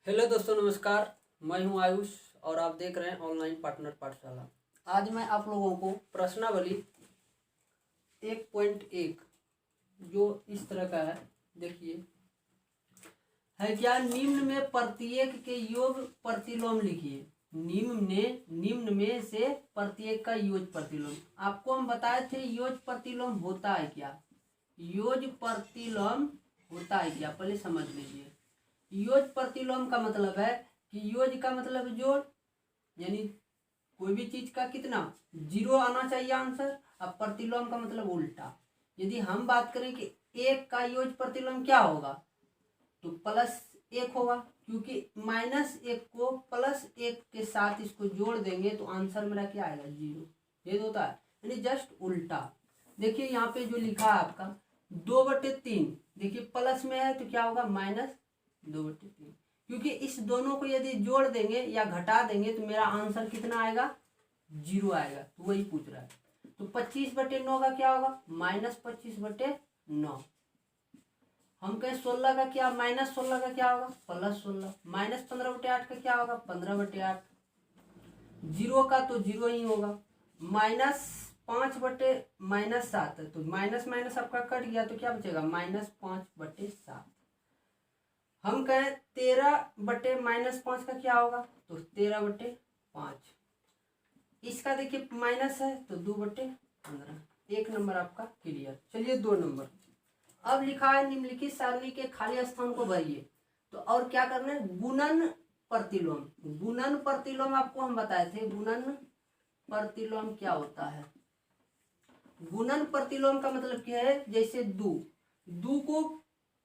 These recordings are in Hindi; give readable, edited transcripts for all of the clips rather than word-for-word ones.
हेलो दोस्तों, नमस्कार। मैं हूं आयुष और आप देख रहे हैं ऑनलाइन पार्टनर पाठशाला। आज मैं आप लोगों को प्रश्नावली 1.1 जो इस तरह का है, देखिए, है क्या, निम्न में प्रत्येक के योग प्रतिलोम लिखिए। निम्न में से प्रत्येक का योज प्रतिलोम। आपको हम बताए थे योज प्रतिलोम होता है क्या। योज प्रतिलोम होता है क्या, पहले समझ लीजिए। योज प्रतिलोम का मतलब है कि योज का मतलब जोड़, यानी कोई भी चीज का कितना 0 आना चाहिए आंसर। अब प्रतिलोम का मतलब उल्टा। यदि हम बात करें कि 1 का योज प्रतिलोम क्या होगा, तो +1 होगा, क्योंकि -1 को +1 के साथ इसको जोड़ देंगे तो आंसर मेरा क्या आएगा 0। ये होता है, यानी जस्ट उल्टा। देखिए यहाँ पे जो लिखा है आपका 2/3, देखिए प्लस में है तो क्या होगा -2/3, क्योंकि इस दोनों को यदि जोड़ देंगे या घटा देंगे तो मेरा आंसर कितना आएगा 0 आएगा। तो वही पूछ रहा है। तो 25/9 का क्या होगा -25/9। हम कहें 16 का क्या, -16 का क्या होगा +16। -15/8 का क्या होगा 15/8। 0 का तो 0 ही होगा। -5/-7 है, तो माइनस माइनस आपका कट गया तो क्या बचेगा -5/7। हम कहें 13/-5 का क्या होगा, तो 13/5। इसका देखिए माइनस है तो 2/15। 1 नंबर आपका क्लियर। चलिए 2 नंबर। अब लिखा है निम्नलिखित सारणी के खाली स्थान को भरिए। तो और क्या करना है, गुणन प्रतिलोम। गुणन प्रतिलोम आपको हम बताए थे। गुणन प्रतिलोम क्या होता है। गुणन प्रतिलोम का मतलब क्या है, जैसे दो को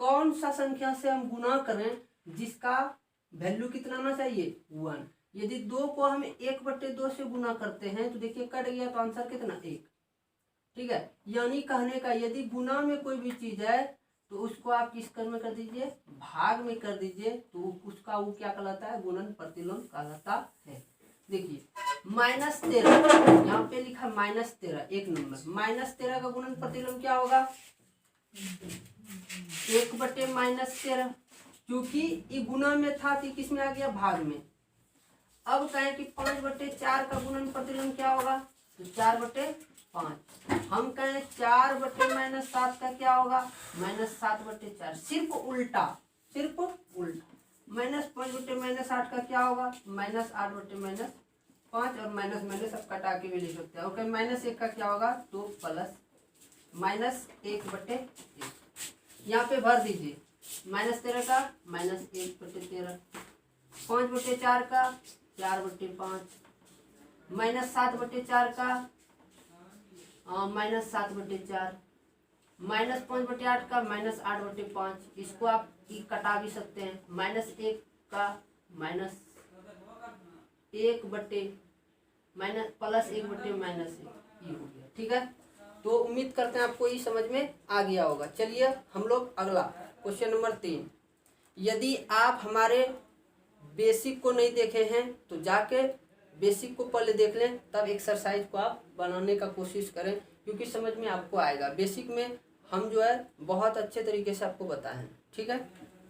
कौन सा संख्या से हम गुना करें जिसका वैल्यू कितना आना चाहिए 1। यदि 2 को हम 1/2 से गुना करते हैं तो देखिए कट गया तो आंसर कितना 1। ठीक है, यानी कहने का यदि गुना में कोई भी चीज है तो उसको आप किस कर में कर दीजिए, भाग में कर दीजिए, तो उसका वो क्या कहलाता है, गुणन प्रतिलोम कहलाता है। देखिए -13 यहाँ पे लिखा -13, 1 नंबर। -13 का गुणन प्रतिलोम क्या होगा 1/-13, क्योंकि ये गुना में था तो किस में आ गया, भाग में। अब कहें कि 5/4 का गुणन प्रतिलोम क्या होगा, तो 4/5। हम कहें 4/-7 का क्या होगा -7/4। सिर्फ उल्टा -5/-8 का क्या होगा -8/-5। और माइनस माइनस अब कटा के भी लिख सकते हैं। ओके, -1 का क्या होगा तो प्लस -1/1। यहाँ पे भर दीजिए -13 का -1/13, 5/4 का 4/5, -7/4 का -7/4, -5/8 का -8/5। इसको आप कटा भी सकते हैं। -1 का -1/-1 ये हो गया। ठीक है, तो उम्मीद करते हैं आपको ये समझ में आ गया होगा। चलिए हम लोग अगला क्वेश्चन नंबर 3। यदि आप हमारे बेसिक को नहीं देखे हैं तो जाके बेसिक को पहले देख लें, तब एक्सरसाइज को आप बनाने का कोशिश करें, क्योंकि समझ में आपको आएगा। बेसिक में हम जो है बहुत अच्छे तरीके से आपको बताए हैं। ठीक है,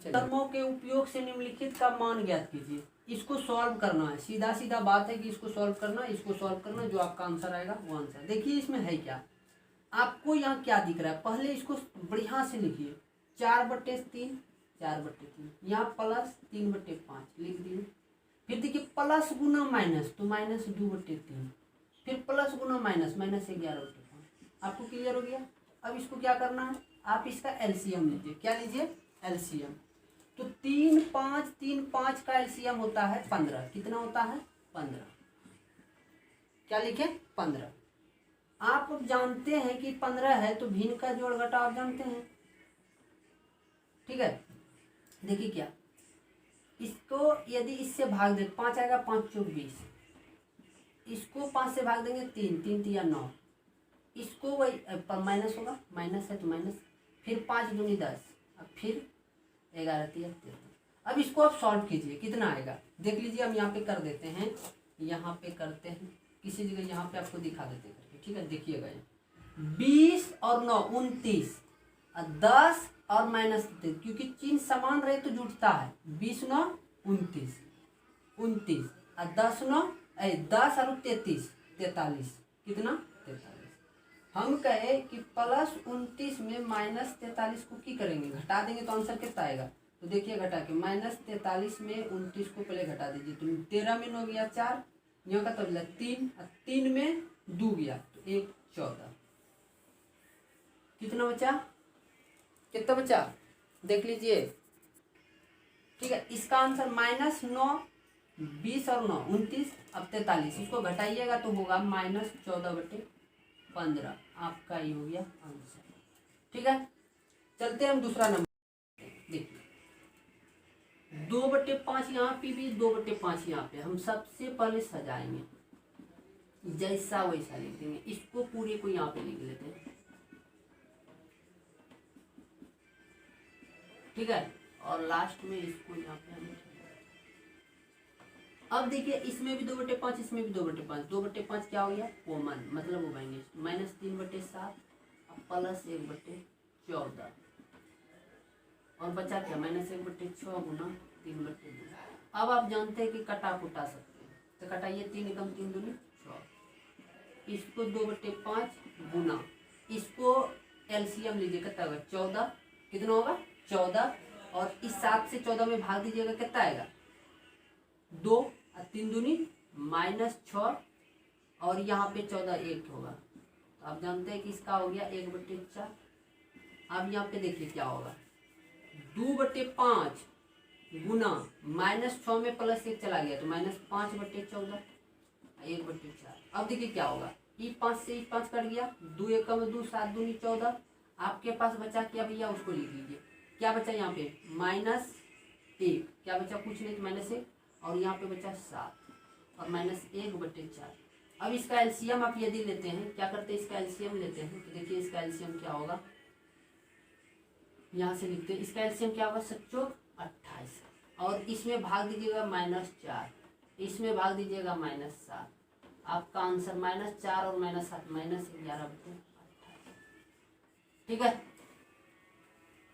टर्मों के उपयोग से निम्नलिखित का मान ज्ञात कीजिए। इसको सॉल्व करना है, सीधा सीधा बात है कि इसको सॉल्व करना, जो आपका आंसर आएगा वो आंसर। देखिए इसमें है क्या, आपको यहाँ क्या दिख रहा है, पहले इसको बढ़िया से लिखिए। 4/3, 4/3, यहाँ +3/5 लिख दिए। फिर देखिए प्लस गुना माइनस, तो -2/3, फिर प्लस गुना माइनस -11/5। आपको क्लियर हो गया। अब इसको क्या करना है, आप इसका एलसीएम लीजिए। क्या लीजिए, एलसीएम। तो 3, 5, 3, 5 का एलसीएम होता है 15। कितना होता है 15। क्या लिखे 15। आप जानते हैं कि 15 है तो भिन्न का जोड़ घटा आप जानते हैं। ठीक है, देखिए क्या, इसको यदि इससे भाग दे 5 आएगा, 5 × 20। इसको 5 से भाग देंगे 3, 3 × 9। इसको वही माइनस होगा, माइनस है तो माइनस। फिर 5 दूनी 10, अब फिर 11 × 3 13। अब इसको आप सॉल्व कीजिए, कितना आएगा देख लीजिए। हम यहाँ पे कर देते हैं, यहाँ पे करते हैं किसी जगह, यहाँ पे आपको दिखा देते हैं। ठीक है, देखिएगा 20 और 9 29, 10 और -3, क्योंकि चिन्ह समान रहे तो जुटता है। 20 9 29 29 और 10 और 33 43 कितना 43। हम कहे कि प्लस 29 में माइनस 43 को की करेंगे घटा देंगे तो आंसर कितना आएगा। तो देखिए घटा के माइनस 43 में 29 को पहले घटा दीजिए तो 13 में 9 गया 4, यहाँ का तो 3 और 3 में 2 गया तो 1 14 कितना बचा कितना बचा देख लीजिए। ठीक है इसका आंसर -9 20 और 9 29 अब 43 इसको घटाइएगा तो होगा -14/15 आपका ये हो गया आंसर। ठीक है चलते हैं हम दूसरा नंबर देखिए 2/5 यहाँ पे भी 2/5 यहाँ पे हम सबसे पहले सजाएंगे जैसा वैसा लिख देंगे इसको पूरे को यहाँ पे लिख लेते हैं। ठीक है और लास्ट में इसको यहाँ पे हम अब देखिए इसमें भी 2/5 इसमें भी 2/5 2/5 क्या हो गया कॉमन मतलब हो जाएंगे -3/7 प्लस 1/14 और बचा क्या -1/6 गुना 3/2। अब आप जानते हैं कि कटा कुटा सकते हैं तो कटाइए 3 एकम 3 दूनी 6 इसको 2/5 गुना इसको एलसीएम लीजिए कितना होगा 14 कितना होगा 14 और इस 7 से 14 में भाग दीजिएगा कितना आएगा 2 और 3 दूनी -6 और यहाँ पे 14 1 होगा तो आप जानते हैं कि इसका हो गया 1/4। अब यहाँ पे देखिए क्या होगा 2/5 गुना -6 में +1 चला गया तो -5/14 1/4। अब देखिए क्या होगा 5 से 5 कट गया 2 एकम 2 7 दूनी 14 आपके पास बचा क्या भैया उसको लिख लीजिए क्या बचा यहाँ पे -1 क्या बचा कुछ नहीं तो -1 और यहाँ पे बचा 7 और -1/4। अब इसका एलसीएम आप यदि लेते हैं क्या करते हैं इसका एलसीएम लेते हैं तो देखिए इसका एलसीएम क्या होगा यहाँ से लिखते हैं इसका एलसीएम क्या होगा 7 × 28 और इसमें भाग दीजिएगा -4 इसमें भाग दीजिएगा -7 आपका आंसर -4 और -7 -11/28। ठीक है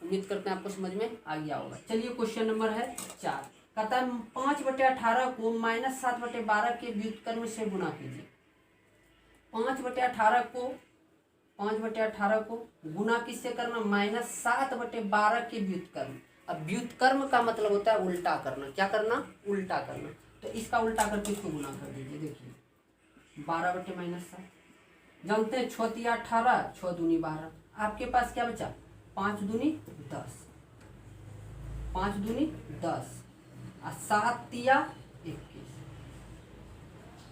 उम्मीद करते हैं आपको समझ में आ गया होगा। चलिए क्वेश्चन नंबर है 4 कहता है 5/18 को -7/12 के व्युत्क्रम से गुना कीजिए। 5/18 को गुना किससे करना -7/12 के व्युत्क्रम। अब व्युत्क्रम का मतलब होता है उल्टा करना क्या करना उल्टा करना तो इसका उल्टा करके इसको गुना कर दीजिए। देखिए 12/-7 जानते हैं 6 × 18 6 दूनी 12 आपके पास क्या बचा 5 दूनी 10 5 दूनी 10 और 7 × 21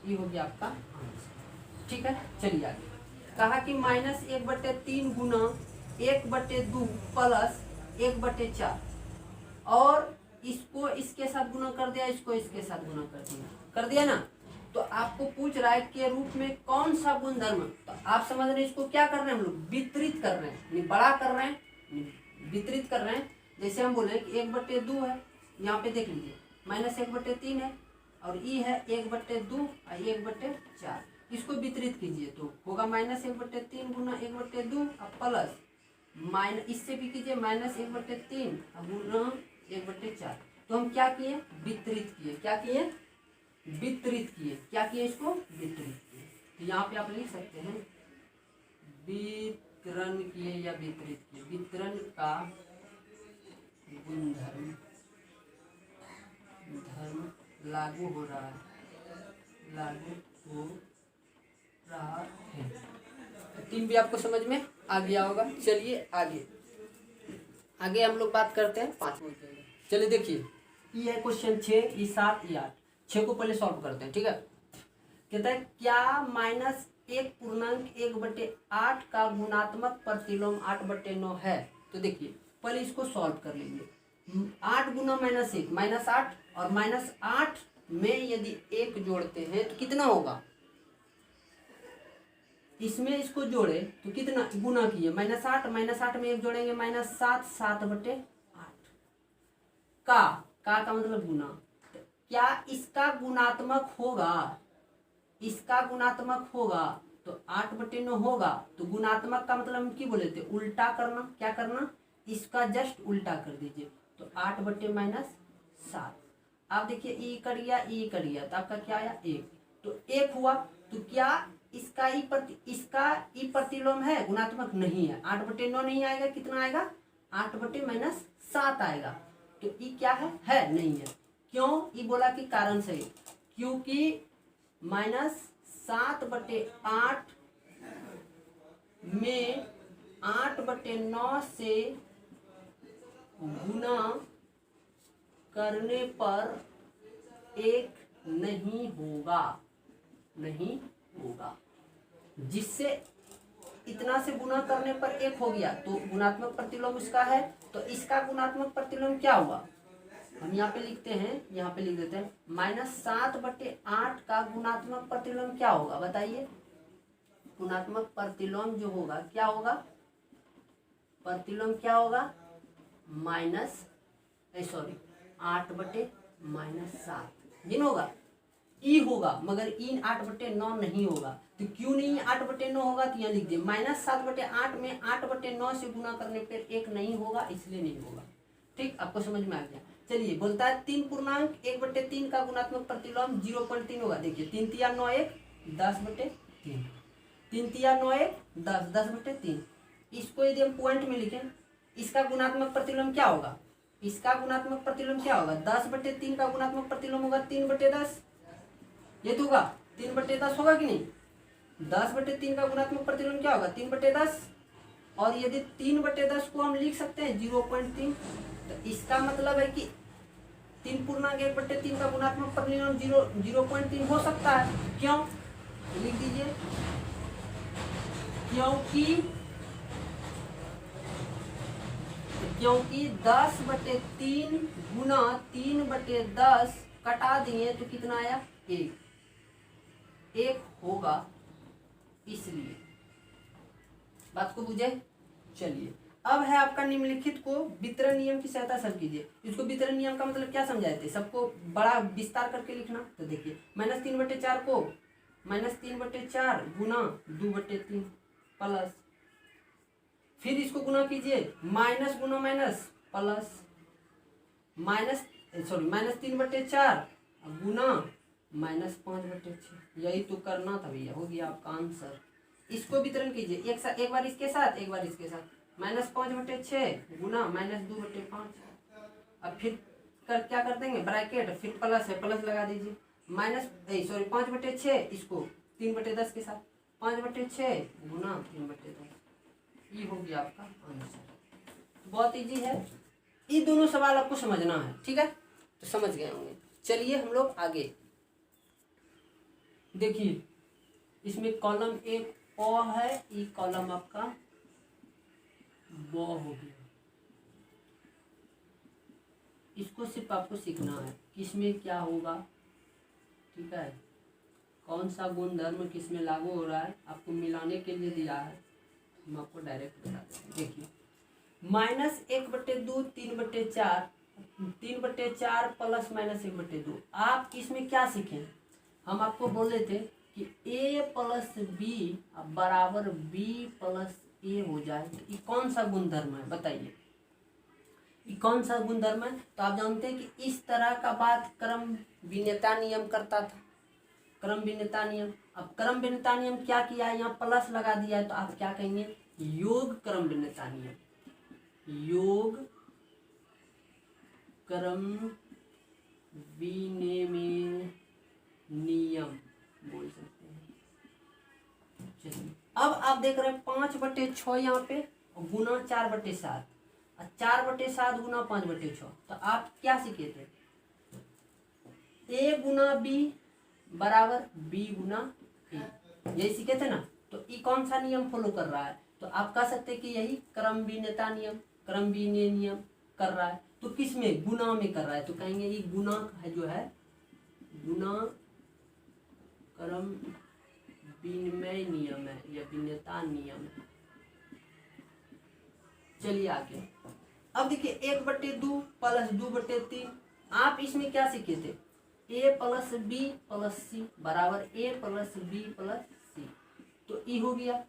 ये हो गया आपका आंसर। ठीक है चलिए आगे कहा कि -1/3 गुना 1/2 प्लस 1/4 और इसको इसके साथ गुना कर दिया इसको इसके साथ गुना कर दिया ना तो आपको पूछ रहा है के रूप में कौन सा गुणधर्म तो आप समझ रहे हैं इसको क्या कर रहे हैं हम लोग वितरित कर रहे हैं बड़ा कर रहे हैं वितरित कर रहे हैं। जैसे हम बोले कि 1/2 है यहाँ पे देख लीजिए -1/3 है और ई है 1/2 और 1/4 इसको वितरित कीजिए तो होगा -1/3 गुना 1/2 और प्लस इससे भी कीजिए -1/3 गुना 1/4 तो हम क्या किए वितरित किए क्या किए वितरित किए क्या किए इसको वितरित किए तो यहाँ पे आप लिख सकते हैं वितरण किए या वितरित किए वितरण का गुणधर्म लागू हो रहा है। तीन भी आपको समझ में आ गया होगा। चलिए आगे हम लोग बात करते हैं 5 चलिए देखिए ये है क्वेश्चन 6 ये 7 ये 8 6 को पहले सॉल्व करते हैं। ठीक है कहता है क्या -1.1/8 का गुणात्मक प्रतिलोम 8/9 है। तो देखिए पहले इसको सॉल्व कर लेंगे 8 गुना -1 -8 और -8 में यदि 1 जोड़ते हैं तो कितना होगा इसमें इसको जोड़े तो कितना गुना किए -8 में 1 जोड़ेंगे -7 7/8 का मतलब गुना क्या इसका गुणात्मक होगा तो 8/9 होगा तो गुणात्मक का मतलब हम क्या बोले थे उल्टा करना क्या करना इसका जस्ट उल्टा कर दीजिए तो 8/-7 आप देखिए ई कट गया, ई कट गया, तो आपका क्या आया 1। तो 1 हुआ। तो क्या इसका ई प्रतिलोम है? गुणात्मक नहीं है। 8/9 नहीं आएगा, कितना आएगा? 8/-7 आएगा। तो ई क्या है नहीं है। क्यों? ई बोला कि कारण सही, क्योंकि -7/8 में 8/9 से गुना करने पर 1 नहीं होगा, जिससे इतना से गुना करने पर 1 हो गया, तो गुणात्मक प्रतिलोम इसका है। तो इसका गुणात्मक प्रतिलोम क्या हुआ? हम यहाँ पे लिखते हैं, यहाँ पे लिख देते हैं -7/8 का गुणात्मक प्रतिलोम क्या होगा बताइए? गुणात्मक प्रतिलोम जो होगा क्या होगा? प्रतिलोम क्या होगा? 8/-7 जिन होगा, ई होगा, मगर ई 8/9 नहीं होगा। तो क्यों नहीं 8/9 होगा? तो यहाँ लिख दिए -7/8 में 8/9 से गुना करने पर 1 नहीं होगा, इसलिए नहीं होगा। ठीक, आपको समझ में आ गया। चलिए, बोलता है 3.1/3 का गुणात्मक प्रतिलोम 0.3 होगा। देखिए 3 तिया 9 1 10/3, 3 तिया 9 1 10 10/3। इसको यदि हम पॉइंट में लिखें, इसका गुणात्मक प्रतिलोम क्या होगा? इसका गुणात्मक प्रतिलोम क्या होगा? 10/3 का गुणात्मक प्रतिलोम होगा 3/10। ये तो होगा 3/10 होगा कि नहीं? 10/3 का गुणात्मक प्रतिलोम क्या होगा? 3/10। और यदि 3/10 को हम लिख सकते हैं 0.3, तो इसका मतलब है कि 3.1/3 का गुणात्मक प्रतिलोम 0.3 हो सकता है। क्यों? लिख दीजिए, क्योंकि 10/3 गुना 3/10 कटा दिए तो कितना आया? 1 होगा, इसलिए। बात को बुझे? चलिए, अब है आपका निम्नलिखित को वितरण नियम की सहायता से कीजिए। इसको वितरण नियम का मतलब क्या समझाए थे? सबको बड़ा विस्तार करके लिखना। तो देखिए -3/4 को -3/4 गुना 2/3 प्लस, फिर इसको गुना कीजिए, माइनस गुना माइनस प्लस, -3/4 गुना -5/6। यही तो करना था भैया, हो गया आपका आंसर। इसको वितरण कीजिए, एक बार इसके साथ, एक बार इसके साथ, -5/6 गुना -2/5। अब फिर क्या कर देंगे? ब्रैकेट, फिर प्लस है, प्लस लगा दीजिए। 5/6 इसको 3/10 के साथ, 5/6 गुना 3/10। ये हो गया आपका आंसर। बहुत इजी है, ये दोनों सवाल आपको समझना है। ठीक है, तो समझ गए होंगे। चलिए हम लोग आगे देखिए, इसमें कॉलम एक ओ है, ये कॉलम आपका बो हो गया। इसको सिर्फ आपको सीखना है कि इसमें क्या होगा। ठीक है, कौन सा गुणधर्म किसमें लागू हो रहा है, आपको मिलाने के लिए दिया है, हम आपको डायरेक्ट बता देते हैं। देखिए -1/2 3/4, 3/4 प्लस -1/2। आप इसमें क्या सीखें? हम आपको बोल रहे थे कि a + b बराबर b + a हो जाए, तो ये कौन सा गुणधर्म है बताइए? ये कौन सा गुणधर्म है? तो आप जानते हैं कि इस तरह का बात क्रम भिन्नता नियम करता था। क्रम भिन्नता नियम। अब क्रम भिन्नता नियम क्या किया है? यहाँ प्लस लगा दिया है, तो आप क्या कहेंगे? योग क्रम भिन्नता नियम। योग क्रम विनिमय नियम बोल सकते हैं। चलिए, अब आप देख रहे हैं 5/6 यहाँ पे गुना 4/7, और 4/7 गुना 5/6। तो आप क्या सीखे थे? a गुना b बराबर b गुना a, यही सीखे थे ना। तो ये कौन सा नियम फॉलो कर रहा है? तो आप कह सकते हैं कि यही क्रम विनिमय नियम, क्रम विनिमय नियम कर रहा है। तो किस में? गुना में कर रहा है, तो कहेंगे ये गुना है, जो है गुना क्रम विनिमय नियम है या भिन्नता नियम है। चलिए आगे, अब देखिए 1/2 प्लस 2/3। आप इसमें क्या सीखे थे? a + b + c बराबर a + b + c। तो ये हो गया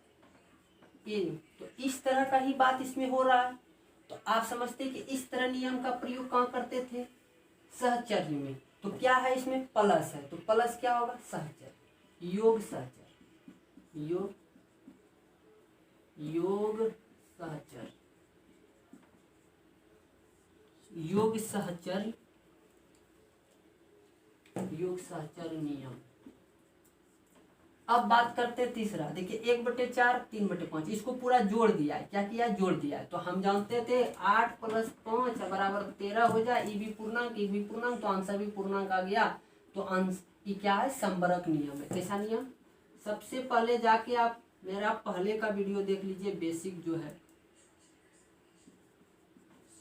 a। तो इस तरह का ही बात इसमें हो रहा है। तो आप समझते कि इस तरह नियम का प्रयोग कहाँ करते थे? सहचर्य में, तो क्या है इसमें प्लस है, तो प्लस क्या होगा सहचर्य, योग सहचर्य, योग सहचर्य, योग सहचर्य, योग सहचर्य नियम। अब बात करते हैं तीसरा, देखिए 1/4 3/5, इसको पूरा जोड़ दिया है, क्या किया जोड़ दिया है। तो हम जानते थे 8 + 5 = 13 हो जाए, ई भी पूर्णांक, तो आंसर भी पूर्णांक आ गया। तो अंश ये क्या है संबरक नियम है। कैसा नियम, सबसे पहले जाके आप मेरा पहले का वीडियो देख लीजिए, बेसिक जो है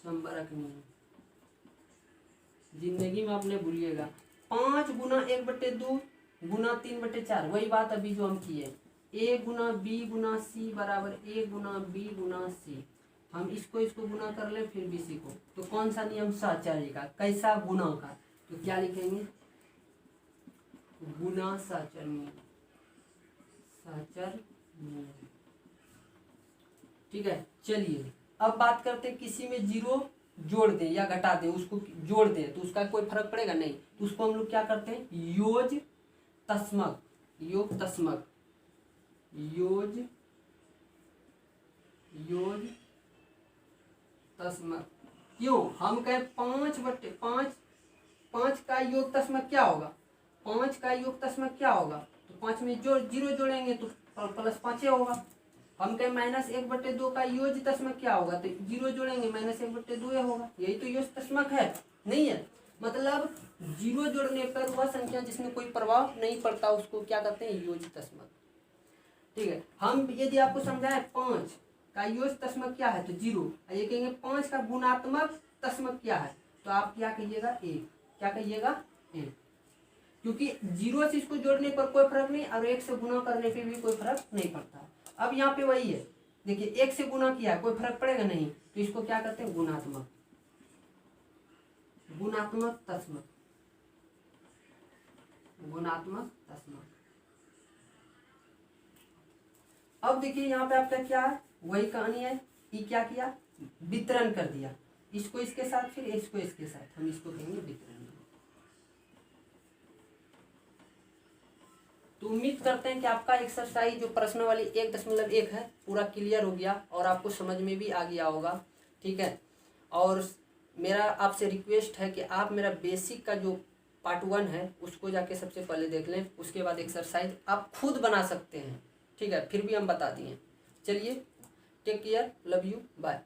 संबरक नियम, जिंदगी में आपने भूलिएगा। 5 × 1/2 गुना 3/4, वही बात अभी जो हम किए, a × b × c बराबर a × b × c। हम इसको गुना कर ले फिर bc को, तो कौन सा नियम सहचर्य का, कैसा गुना का, तो क्या लिखेंगे गुना सहचर्य नियम, सहचर्य नियम। ठीक है, चलिए अब बात करते हैं किसी में 0 जोड़ दे या घटा दे, उसको जोड़ दे तो उसका कोई फर्क पड़ेगा नहीं, तो उसको हम लोग क्या करते हैं योज तस्मक, योग तस्मक, योज तस्मक। क्यों हम कहें 5/5, 5 का योग तस्मक क्या होगा, 5 का योग तस्मक क्या होगा, तो 5 में जो 0 जोड़ेंगे तो +5 होगा। हम कहें -1/2 का योज तस्मक क्या होगा, तो 0 जोड़ेंगे -1/2 होगा। यही तो योज तस्मक है, नहीं है, मतलब 0 जोड़ने पर वह संख्या जिसमें कोई प्रभाव नहीं पड़ता उसको क्या कहते हैं योज तस्मक। ठीक है, हम यदि आपको समझाएं 5 का योज तस्मक क्या है तो 0, ये कहेंगे 5 का गुणात्मक तस्मक क्या है, तो आप क्या कहिएगा 1, क्या कहिएगा 1, क्योंकि 0 से इसको जोड़ने पर कोई फर्क नहीं और 1 से गुना करने पे भी कोई फर्क नहीं पड़ता। अब यहाँ पे वही है, देखिए 1 से गुना किया कोई फर्क पड़ेगा नहीं, तो इसको क्या करते हैं गुणात्मक, गुणात्मक तस्मक, गुणात्मक तस्मक। अब देखिए यहाँ पे आपका क्या है, वही कहानी है, ये क्या किया वितरण कर दिया, इसको इसके साथ फिर इसको इसके साथ, हम इसको कहेंगे वितरण। तो उम्मीद करते हैं कि आपका एक्सरसाइज जो प्रश्न वाली 1.1 है पूरा क्लियर हो गया और आपको समझ में भी आ गया होगा। ठीक है, और मेरा आपसे रिक्वेस्ट है कि आप मेरा बेसिक का जो पार्ट 1 है उसको जाके सबसे पहले देख लें, उसके बाद एक्सरसाइज आप खुद बना सकते हैं। ठीक है, फिर भी हम बता दिए। चलिए, take care, love you, bye.